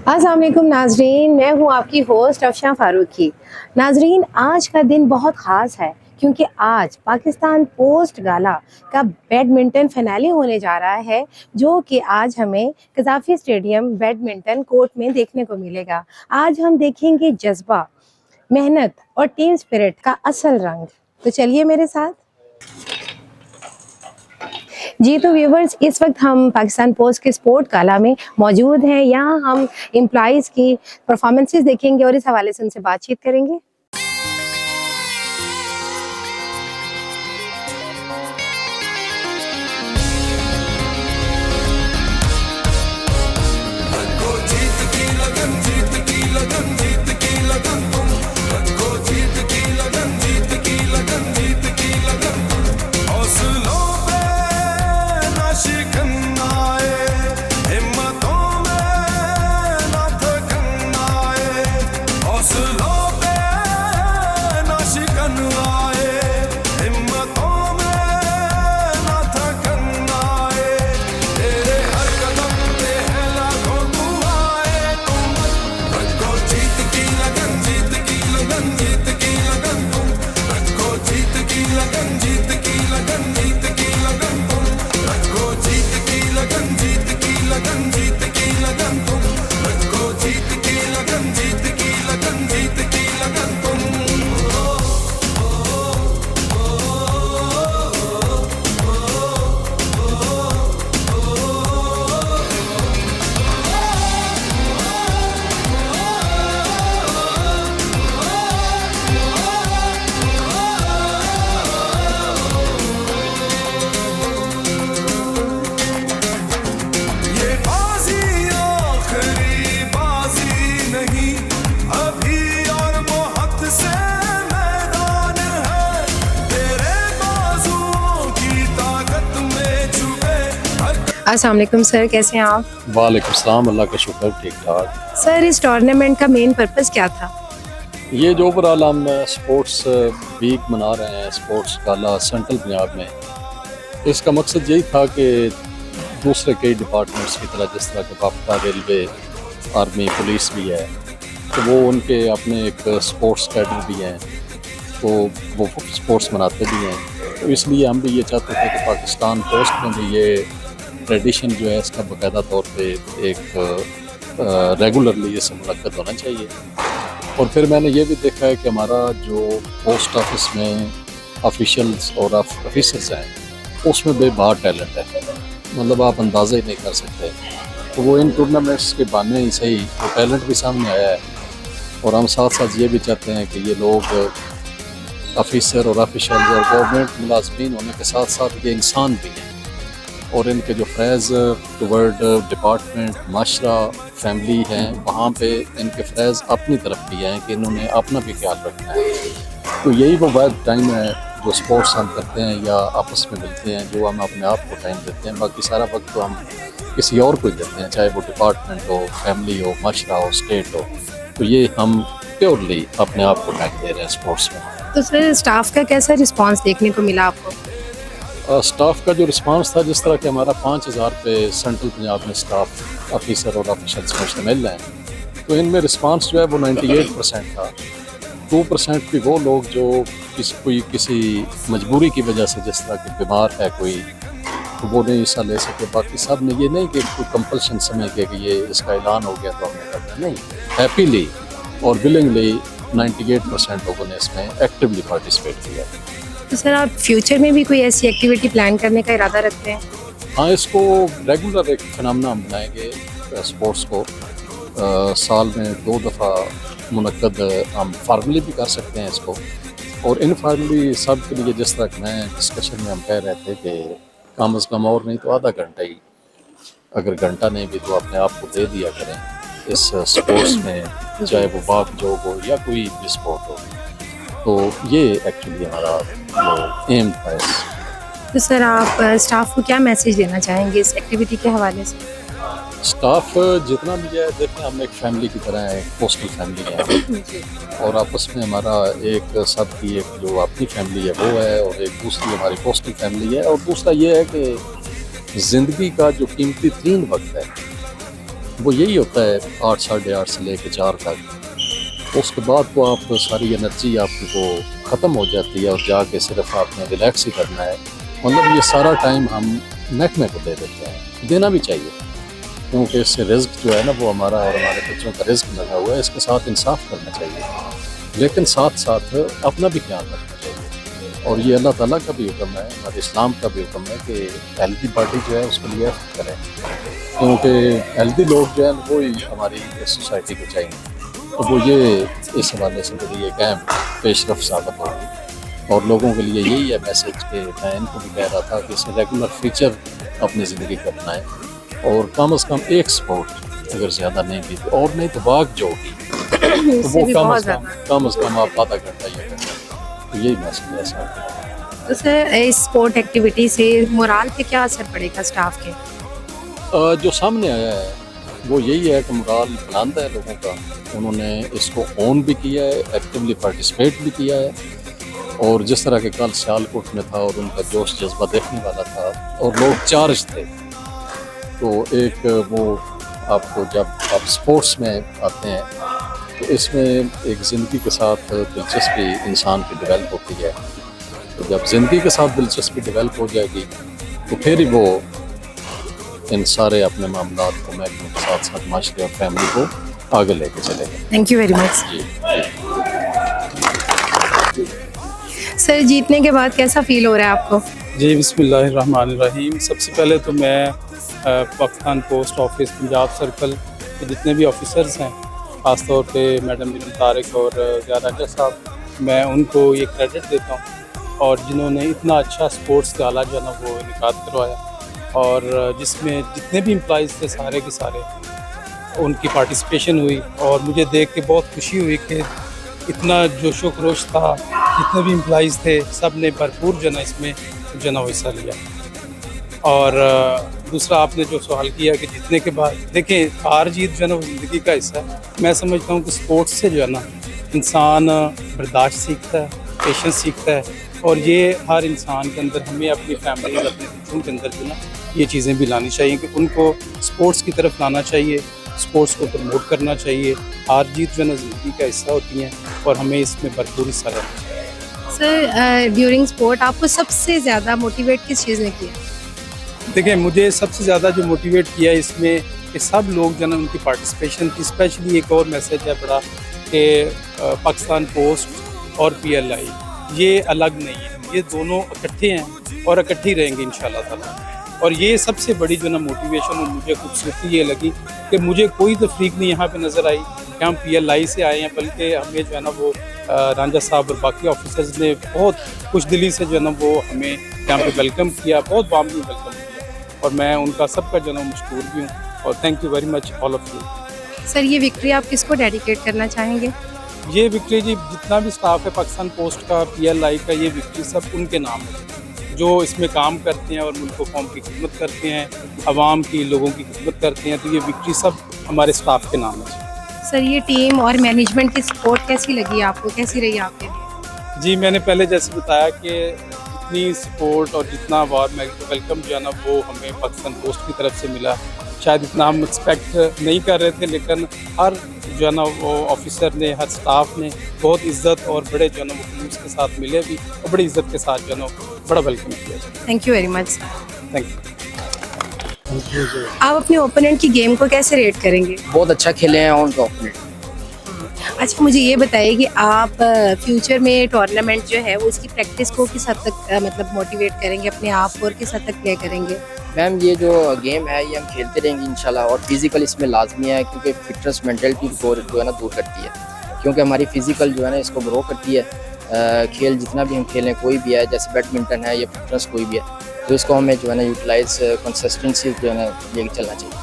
अस्सलाम वालेकुम नाजरीन, मैं हूँ आपकी होस्ट अफशा फारूकी। नाजरीन, आज का दिन बहुत ख़ास है क्योंकि आज पाकिस्तान पोस्ट गाला का बैडमिंटन फिनाले होने जा रहा है, जो कि आज हमें कज़ाफ़ी स्टेडियम बैडमिंटन कोर्ट में देखने को मिलेगा। आज हम देखेंगे जज्बा, मेहनत और टीम स्पिरिट का असल रंग। तो चलिए मेरे साथ। जी तो व्यूवर्स, इस वक्त हम पाकिस्तान पोस्ट के स्पोर्ट गाला में मौजूद हैं। यहाँ हम एम्प्लॉइज़ की परफॉर्मेंसेस देखेंगे और इस हवाले से उनसे बातचीत करेंगे। अस्सलाम वालेकुम सर, कैसे हैं आप? वालेकुम सलाम, अल्लाह का शुक्र, ठीक ठाक। सर, इस टूर्नामेंट का मेन पर्पस क्या था? ये जो ओवरऑल हम स्पोर्ट्स वीक मना रहे हैं, स्पोर्ट्स गाला सेंट्रल पंजाब में, इसका मकसद यही था कि दूसरे कई डिपार्टमेंट्स की तरह, जिस तरह के बाफ्टा, रेलवे, आर्मी, पुलिस भी है, तो वो उनके अपने एक स्पोर्ट्स कैडर भी हैं, तो वो स्पोर्ट्स मनाते भी हैं। तो इसलिए हम भी ये चाहते थे कि पाकिस्तान पोस्ट में भी ये ट्रेडिशन जो है इसका बाकायदा तौर पे एक रेगुलरली ये सब मुनक्कद होना चाहिए। और फिर मैंने ये भी देखा है कि हमारा जो पोस्ट ऑफिस में ऑफिशियल्स और ऑफिसर्स हैं उसमें बेबार टैलेंट है, मतलब आप अंदाज़ा ही नहीं कर सकते। तो वो इन टूर्नामेंट्स के बहाने ही सही वो टैलेंट भी सामने आया है। और हम साथ साथ ये भी चाहते हैं कि ये लोग ऑफिसर और ऑफिशियल्स और गवर्नमेंट मुलाजमीन होने के साथ साथ ये इंसान भी हैं, और इनके जो फ्रेज़ टुवर्ड डिपार्टमेंट, माशरा, फैमिली हैं, वहाँ पे इनके फ्रेज़ अपनी तरफ भी हैं कि इन्होंने अपना भी ख्याल रखना है। तो यही वो वाद टाइम है जो स्पोर्ट्स हम करते हैं या आपस में मिलते हैं, जो हम अपने आप को टाइम देते हैं। बाकी सारा वक्त तो हम किसी और को देते हैं, चाहे वो डिपार्टमेंट हो, फैमिली हो, माशरा हो, स्टेट हो। तो ये हम प्योरली अपने आप को टाइम दे रहे हैं स्पोर्ट्स में। तो सर, स्टाफ का कैसा रिस्पांस देखने को मिला आपको? स्टाफ का जो रिस्पांस था, जिस तरह के हमारा 5000 पे सेंट्रल पंजाब में स्टाफ ऑफिसर और ऑफिशल्स मुश्तमिल हैं, तो इनमें रिस्पांस जो है वो 98% था। 2% भी वो लोग जो कोई किसी मजबूरी की वजह से, जिस तरह के बीमार है कोई, तो वो नहीं हिस्सा ले सके। बाकी सब ने ये नहीं कि कोई कंपल्शन समझ के कि ये इसका ऐलान हो गया तो हमने करना, नहीं, हैप्पीली और विलिंगली 98% लोगों ने इसमें एक्टिवली पार्टिसिपेट किया। तो सर, आप फ्यूचर में भी कोई ऐसी एक्टिविटी प्लान करने का इरादा रखते हैं? हाँ, इसको रेगुलर एक फिनोमेना हम बनाएंगे स्पोर्ट्स को। साल में 2 दफ़ा मुनक्कद हम फार्मली भी कर सकते हैं इसको, और इनफॉर्मली सब के लिए, जिस तरह मैं डिस्कशन में हम कह रहे थे कि कम अज़ कम और नहीं तो आधा घंटा ही, अगर घंटा नहीं भी तो अपने आप को दे दिया करें इस स्पोर्ट्स में, चाहे वो भाग जोग हो या कोई भी स्पोर्ट हो। तो ये एक्चुअली हमारा एम था। तो सर, आप स्टाफ को क्या मैसेज देना चाहेंगे इस एक्टिविटी के हवाले से? स्टाफ जितना भी है, देखें हम एक फैमिली की तरह है, पोस्टल फैमिली है, और आपस में हमारा एक सबकी एक जो अपनी फैमिली है वो है, और एक दूसरी हमारी पोस्टल फैमिली है। और दूसरा ये है कि ज़िंदगी का जो कीमती तरीन वक्त है वो यही होता है 8 साढ़े 8 से लेकर 4 तक। उसके बाद तो आप सारी एनर्जी आपकी वो ख़त्म हो जाती है और जाके सिर्फ आपने रिलैक्स ही करना है। मतलब ये सारा टाइम हम महकमे को दे देते हैं, देना भी चाहिए, क्योंकि इससे रिस्क जो है ना वो हमारा और हमारे बच्चों का रिस्क लगा हुआ है। इसके साथ इंसाफ करना चाहिए, लेकिन साथ साथ अपना भी ख्याल रखना चाहिए। और ये अल्लाह ताला का भी हुक्म है, हमारे इस्लाम का भी हुक्म है कि हेल्दी बॉडी जो है उसके लिए एफर्ट करें, क्योंकि हेल्दी लोग जो है वो ही हमारी सोसाइटी को चाहिए। तो वो ये इस हवाले से बड़ी एक अहम पेशरफ साबित होगी और लोगों के लिए यही है मैसेज कि मैं इनको भी कह रहा था कि इसे रेगुलर फीचर अपनी ज़िंदगी का अपनाएं और कम से कम एक स्पोर्ट अगर ज़्यादा नहीं भी और नहीं तो भाग जोगी तो वो कम से कम आप आधा घंटा ये करें। तो यही मैसेज है सर। तो सर इस स्पोर्ट एक्टिविटी से मोराल पे क्या असर पड़ेगा स्टाफ के? जो सामने आया है वो यही है कि मोराल बुलंद है लोगों का। उन्होंने इसको ऑन भी किया है, एक्टिवली पार्टिसिपेट भी किया है। और जिस तरह के कल सियालकोट में था और उनका जोश जज्बा देखने वाला था और लोग चार्ज थे, तो एक वो आपको जब आप स्पोर्ट्स में आते हैं तो इसमें एक ज़िंदगी के साथ दिलचस्पी इंसान की डेवलप होती है। तो जब ज़िंदगी के साथ दिलचस्पी डेवलप हो जाएगी तो फिर ही वो इन सारे अपने मामलात को महकमे के साथ साथ माशरे और फैमिली को आगे लेके चलेंगे। Thank you very much. जी सर जीतने के बाद कैसा फील हो रहा है आपको? जी बिस्मिल्लाहिर्रहमानिर्रहीम। सबसे पहले तो मैं Pakistan post office Punjab circle के जितने भी ऑफिसर्स हैं, ख़ास तौर पे मैडम नीलम तारिक और ज़िया रांझा साहब, मैं उनको ये क्रेडिट देता हूँ और जिन्होंने इतना अच्छा स्पोर्ट्स गाला जो है ना वो इनेकाद करवाया और जिसमें जितने भी एम्प्लॉइज़ थे सारे के सारे उनकी पार्टिसिपेशन हुई और मुझे देख के बहुत खुशी हुई कि इतना जोशो खरोश था, जितने भी एम्प्लॉइज़ थे सब ने भरपूर जो है ना इसमें जो है ना हिस्सा लिया। और दूसरा आपने जो सवाल किया कि जीतने के बाद देखें हार जीत जो है ना वो ज़िंदगी का हिस्सा है। मैं समझता हूँ कि स्पोर्ट्स से जो है ना इंसान बर्दाश्त सीखता है, पेशेंस सीखता है और ये हर इंसान के अंदर हमें अपनी फैमिली और अपने बच्चों के अंदर जो ना ये चीज़ें भी लानी चाहिए कि उनको स्पोर्ट्स की तरफ लाना चाहिए, स्पोर्ट्स को प्रमोट करना चाहिए। हार जीत जो है ना ज़िंदगी का हिस्सा होती हैं और हमें इसमें भरपूर हिस्सा लेना चाहिए। सर ड्यूरिंग स्पोर्ट आपको सबसे ज़्यादा मोटिवेट किस चीज़ ने किया? देखिए मुझे सबसे ज़्यादा जो मोटिवेट किया इसमें कि सब लोग जो है ना उनकी पार्टिसिपेशन थी। स्पेशली एक और मैसेज है बड़ा कि पाकिस्तान पोस्ट और PLI ये अलग नहीं है, ये दोनों इकट्ठे हैं और इकट्ठे ही रहेंगे इंशाल्लाह ताला। और ये सबसे बड़ी जो ना मोटिवेशन और मुझे खूबसूरती ये लगी कि मुझे कोई तफरीक नहीं यहाँ पे नज़र आई कि हम PLI से आए हैं, बल्कि हमें जो है ना वो रांझा साहब और बाकी ऑफिसर्स ने बहुत खुश दिली से जो है ना वो हमें यहाँ पे वेलकम किया, बहुत वार्मली वेलकम किया और मैं उनका सबका जो है ना मशकूर भी हूँ और thank you very much all of you. Sir ये विक्ट्री आप किसको डेडिकेट करना चाहेंगे? ये विक्ट्री जी जितना भी स्टाफ है पाकिस्तान पोस्ट का, PLI का, ये विक्ट्री सब उनके नाम है जो इसमें काम करते हैं और मुल्क कौम की खिदमत करते हैं, आवाम की, लोगों की खिदमत करते हैं। तो ये विक्ट्री सब हमारे स्टाफ के नाम है। सर ये टीम और मैनेजमेंट की सपोर्ट कैसी लगी आपको, कैसी रही आपके लिए? जी मैंने पहले जैसे बताया कि जितनी सपोर्ट और जितना वार्म वेलकम जो है ना वो हमें पाकिस्तान पोस्ट की तरफ से मिला, शायद इतना हम एक्सपेक्ट नहीं कर रहे थे, लेकिन हर जो है ना वो ऑफिसर ने, हर स्टाफ ने बहुत इज्जत और बड़े जो है ना वो खलूस के साथ मिले भी और बड़ी इज्जत के साथ जो है ना बड़ा वेलकम किया। Thank you very much. Thank you. आप अपने ओपोनेंट की गेम को कैसे रेट करेंगे? बहुत अच्छा खेले हैं उनका ओपोनेंट। अच्छा मुझे ये बताइए कि आप फ्यूचर में टूर्नामेंट जो है वो उसकी प्रैक्टिस को किस हद तक मतलब मोटिवेट करेंगे अपने आप को और किस हद तक प्ले करेंगे? मैम ये जो गेम है ये हम खेलते रहेंगे इंशाल्लाह और फिजिकल इसमें लाजमी है क्योंकि फिटनेस मेंटलिटी को जो है ना दूर करती है, क्योंकि हमारी फिजिकल जो है ना इसको ग्रो करती है। खेल जितना भी हम खेलें कोई भी है, जैसे बैडमिंटन है या फिटनेस कोई भी है, तो इसको हमें जो है ना यूटिलाइज कंसिस्टेंसी जो है ना लेके चलना चाहिए।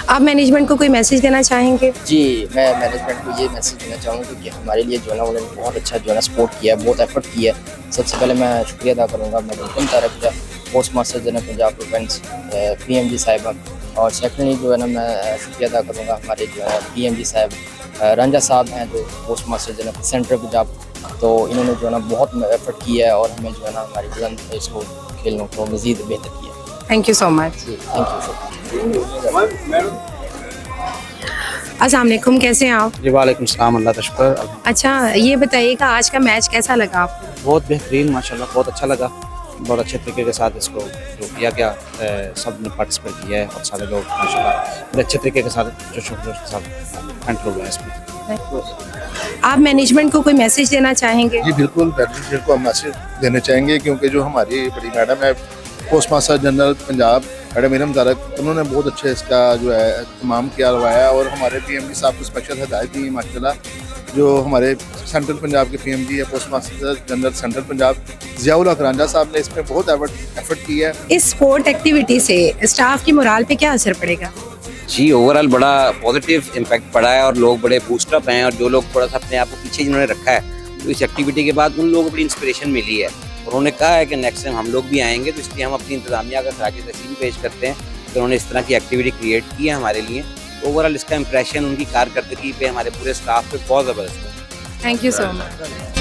आप मैनेजमेंट को कोई मैसेज देना चाहेंगे? जी मैं मैनेजमेंट को ये मैसेज देना चाहूँगा कि हमारे लिए जो है ना उन्होंने बहुत अच्छा जो है ना सपोर्ट किया, बहुत एफर्ट किया है। सबसे पहले मैं शुक्रिया अदा करूँगा मैडम नीलम तारिक का, post master general Punjab province PMG साहिबा, और सेकेंडली जो है ना मैं शुक्रिया अदा करूँगा हमारे जो है PMG साहब रांझा साहब हैं जो post master general central Punjab. तो इन्होंने जो है ना बहुत एफर्ट किया है और हमें जो है ना हमारी बुलंद इसको खेलों को मज़ीद बेहतर किया। Thank you so much. जी थैंक यू। अस्सलाम वालेकुम, कैसे हैं आप? जी वालेकुम सलाम, अल्लाह का शुक्र। अच्छा, ये बताइएगा आज का मैच कैसा लगा आपको? बहुत बेहतरीन, माशाल्लाह, बहुत अच्छा लगा। बहुत अच्छे तरीके के साथ इसको जो किया गया, सब ने पार्टिसिपेट किया है और सारे लोग माशाल्लाह बड़े अच्छे तरीके के साथ जोश के साथ एंटर हुए हैं इसमें। आप मैनेजमेंट को कोई मैसेज देना चाहेंगे? जी बिल्कुल, मैनेजमेंट को हम मैसेज देने चाहेंगे क्योंकि जो हमारी बड़ी मैडम है post master general Punjab madam Iram Tariq, उन्होंने बहुत अच्छे इसका जो है तमाम किया हुआ है और हमारे पीएमडी साहब को स्पेशल हिदायत दी माशाल्लाह। जो हमारे सेंट्रल पंजाब के पीएमडी है post master general central Punjab Ziaul हक रांझा साहब ने इसमें बहुत एफर्ट किया है। इस स्पोर्ट एक्टिविटी से स्टाफ की मोराल पे क्या असर पड़ेगा? जी ओवरऑल बड़ा पॉजिटिव इम्पैक्ट पड़ा है और लोग बड़े बूस्टअप हैं और जो लोग थोड़ा सा अपने आप को पीछे जिन्होंने रखा है तो इस एक्टिविटी के बाद उन लोगों को बड़ी इंस्पिरेशन मिली है। उन्होंने कहा है कि नेक्स्ट टाइम हम लोग भी आएंगे, तो इसलिए हम अपनी इंतजामिया का खराज तहसीन पेश करते हैं तो उन्होंने इस तरह की एक्टिविटी क्रिएट की है हमारे लिए। ओवरऑल इसका इंप्रेशन उनकी कारकर्दगी पे हमारे पूरे स्टाफ पे बहुत ज़बरदस्त है। Thank you so much.